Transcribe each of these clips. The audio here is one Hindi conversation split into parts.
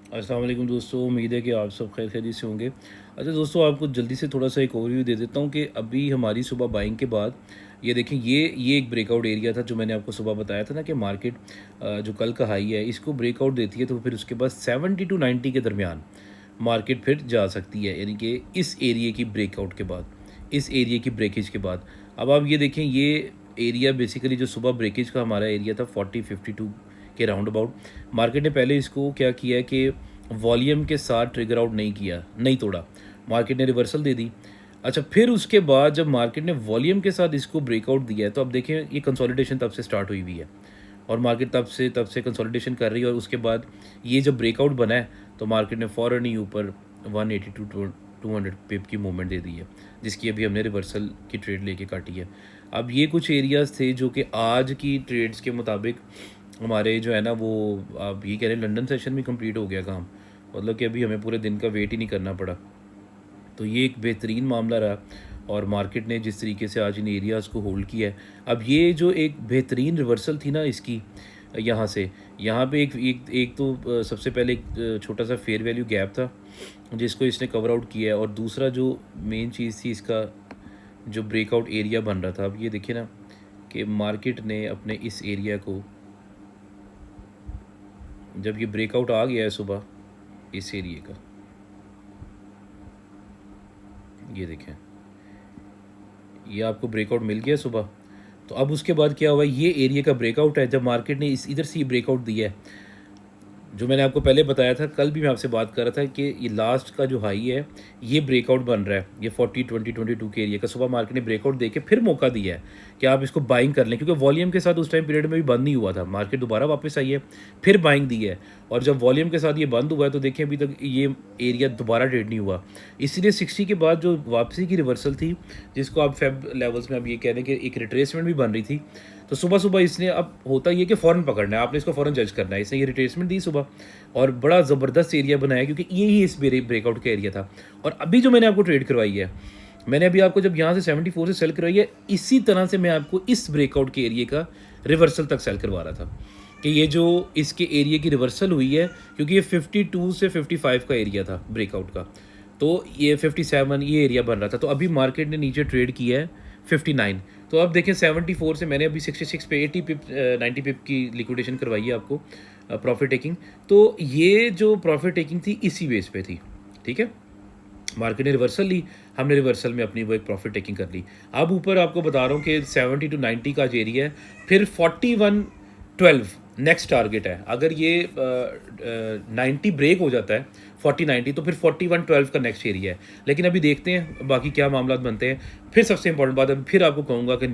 अस्सलाम वालेकुम दोस्तों, उम्मीद है कि आप सब खैर खैरियत से होंगे। अच्छा दोस्तों, आपको जल्दी से थोड़ा सा एक ओवरव्यू दे देता हूँ कि अभी हमारी सुबह बाइंग के बाद ये देखें, ये एक ब्रेकआउट एरिया था जो मैंने आपको सुबह बताया था ना कि मार्केट जो कल का हाई है इसको ब्रेकआउट देती है तो फिर उसके बाद 70 टू 90 के दरमियान मार्केट फिर जा सकती है, यानी कि इस एरिया की ब्रेकआउट के बाद, इस एरिया की ब्रेकेज के बाद। अब आप ये देखें, ये एरिया बेसिकली जो सुबह ब्रेकेज का हमारा एरिया था 40-52 के राउंड अबाउट, मार्केट ने पहले इसको क्या किया है कि वॉल्यूम के साथ ट्रिगर आउट नहीं किया, नहीं तोड़ा, मार्केट ने रिवर्सल दे दी। अच्छा, फिर उसके बाद जब मार्केट ने वॉल्यूम के साथ इसको ब्रेकआउट दिया है तो अब देखें ये कंसोलिडेशन तब से स्टार्ट हुई हुई है और मार्केट तब से कंसोलिडेशन कर रही है। और उसके बाद ये जब ब्रेकआउट बना है तो मार्केट ने फ़ौरन ही ऊपर 180 टू 200 पिप की मूवमेंट दे दी है, जिसकी अभी हमने रिवर्सल की ट्रेड लेके काटी है। अब ये कुछ एरियाज़ थे जो कि आज की ट्रेड्स के मुताबिक हमारे जो है ना वो, आप ये कह रहे हैं लंदन सेशन भी कंप्लीट हो गया काम, मतलब कि अभी हमें पूरे दिन का वेट ही नहीं करना पड़ा। तो ये एक बेहतरीन मामला रहा और मार्केट ने जिस तरीके से आज इन एरियाज़ को होल्ड किया है। अब ये जो एक बेहतरीन रिवर्सल थी ना इसकी, यहाँ से यहाँ पे एक तो सबसे पहले एक छोटा सा फेयर वैल्यू गैप था जिसको इसने कवर आउट किया है, और दूसरा जो मेन चीज़ थी इसका जो ब्रेकआउट एरिया बन रहा था। अब ये देखिए ना कि मार्केट ने अपने इस एरिया को, जब ये ब्रेकआउट आ गया है सुबह इस एरिया का, ये देखें ये आपको ब्रेकआउट मिल गया सुबह। तो अब उसके बाद क्या हुआ, ये एरिया का ब्रेकआउट है। जब मार्केट ने इस इधर से ब्रेकआउट दिया है, जो मैंने आपको पहले बताया था, कल भी मैं आपसे बात कर रहा था कि ये लास्ट का जो हाई है ये ब्रेकआउट बन रहा है, ये 40-20-22 के एरिया का सुबह मार्केट ने ब्रेकआउट देके फिर मौका दिया है कि आप इसको बाइंग कर लें, क्योंकि वॉल्यूम के साथ उस टाइम पीरियड में भी बंद नहीं हुआ था, मार्केट दोबारा वापस आई है, फिर बाइंग दी है। और जब वॉल्यूम के साथ ये बंद हुआ है तो देखें अभी तक ये एरिया दोबारा ट्रेड नहीं हुआ। इसीलिए 60 के बाद जो वापसी की रिवर्सल थी, जिसको आप फेब लेवल्स में अब ये कह रहे हैं कि एक रिट्रेसमेंट भी बन रही थी, तो सुबह सुबह इसने, अब होता ये कि फ़ौरन पकड़ना है आपने, इसको फ़ौरन जज करना है। इसने ये रिट्रेसमेंट दी सुबह और बड़ा ज़बरदस्त एरिया बनाया, क्योंकि यही इस ब्रेकआउट का एरिया था। और अभी जो मैंने आपको ट्रेड करवाई है, मैंने अभी आपको जब यहाँ से 74 से सेल करवाई है, इसी तरह से मैं आपको इस ब्रेकआउट के एरिया का रिवर्सल तक सेल करवा रहा था कि ये जो इसके एरिया की रिवर्सल हुई है, क्योंकि ये 52 से 55 का एरिया था ब्रेकआउट का, तो ये 57 ये एरिया बन रहा था। तो अभी मार्केट ने नीचे ट्रेड किया है 59। तो अब देखें 74 से मैंने अभी 66 पे 80 पिप 90 पिप की लिक्विडेशन करवाई है आपको, प्रॉफिट टेकिंग। तो ये जो प्रॉफिट टेकिंग थी इसी बेस पे थी, ठीक है। मार्केट ने रिवर्सल ली, हमने रिवर्सल में अपनी वो एक प्रॉफिट टेकिंग कर ली। अब ऊपर आपको बता रहा हूँ कि 70 टू 90 का जो एरिया है, फिर 4112 नेक्स्ट टारगेट है। अगर ये 90 ब्रेक हो जाता है 40-90, तो फिर 4112 का नेक्स्ट एरिया है। लेकिन अभी देखते हैं बाकी क्या मामला बनते हैं। फिर सबसे इंपॉर्टेंट बात है, फिर आपको कहूँगा कि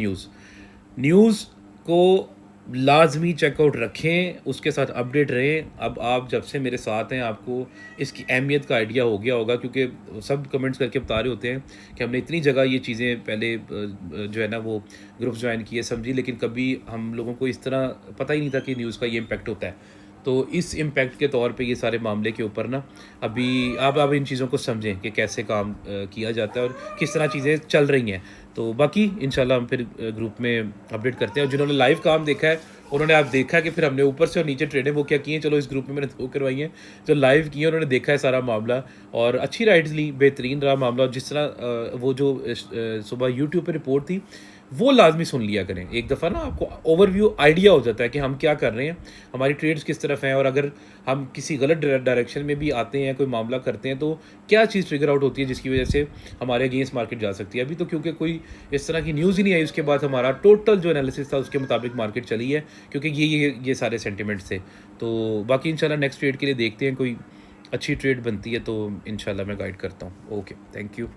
न्यूज़ को लाजमी चेकआउट रखें, उसके साथ अपडेट रहें। अब आप जब से मेरे साथ हैं आपको इसकी अहमियत का आइडिया हो गया होगा, क्योंकि सब कमेंट्स करके बता रहे होते हैं कि हमने इतनी जगह ये चीज़ें पहले जो है ना वो ग्रुप्स ज्वाइन किए समझी, लेकिन कभी हम लोगों को इस तरह पता ही नहीं था कि न्यूज़ का ये इम्पैक्ट होता है। तो इस इम्पैक्ट के तौर पे ये सारे मामले के ऊपर ना अभी आप इन चीज़ों को समझें कि कैसे काम किया जाता है और किस तरह चीज़ें चल रही हैं। तो बाकी इंशाल्लाह हम फिर ग्रुप में अपडेट करते हैं। और जिन्होंने लाइव काम देखा है उन्होंने आप देखा कि फिर हमने ऊपर से और नीचे ट्रेडें वो क्या की हैं, चलो इस ग्रुप में मैंने 2 करवाई हैं। जो लाइव किए उन्होंने देखा है सारा मामला और अच्छी राइड्स ली, बेहतरीन रहा मामला। और जिस तरह वो जो सुबह यूट्यूब पे रिपोर्ट थी वो लाजमी सुन लिया करें। एक दफ़ा ना आपको ओवरव्यू आइडिया हो जाता है कि हम क्या कर रहे हैं, हमारी ट्रेड्स किस तरफ हैं, और अगर हम किसी गलत डायरेक्शन में भी आते हैं, कोई मामला करते हैं, तो क्या चीज़ ट्रिगर आउट होती है जिसकी वजह से हमारे अगेंस्ट मार्केट जा सकती है। अभी तो क्योंकि कोई इस तरह की न्यूज़ ही नहीं आई, उसके बाद हमारा टोटल जो एनालिसिस था उसके मुताबिक मार्केट चली है, क्योंकि ये सारे सेंटिमेंट्स थे। तो बाकी इंशाल्लाह नेक्स्ट ट्रेड के लिए देखते हैं, कोई अच्छी ट्रेड बनती है तो इंशाल्लाह मैं गाइड करता हूँ। Okay, thank you.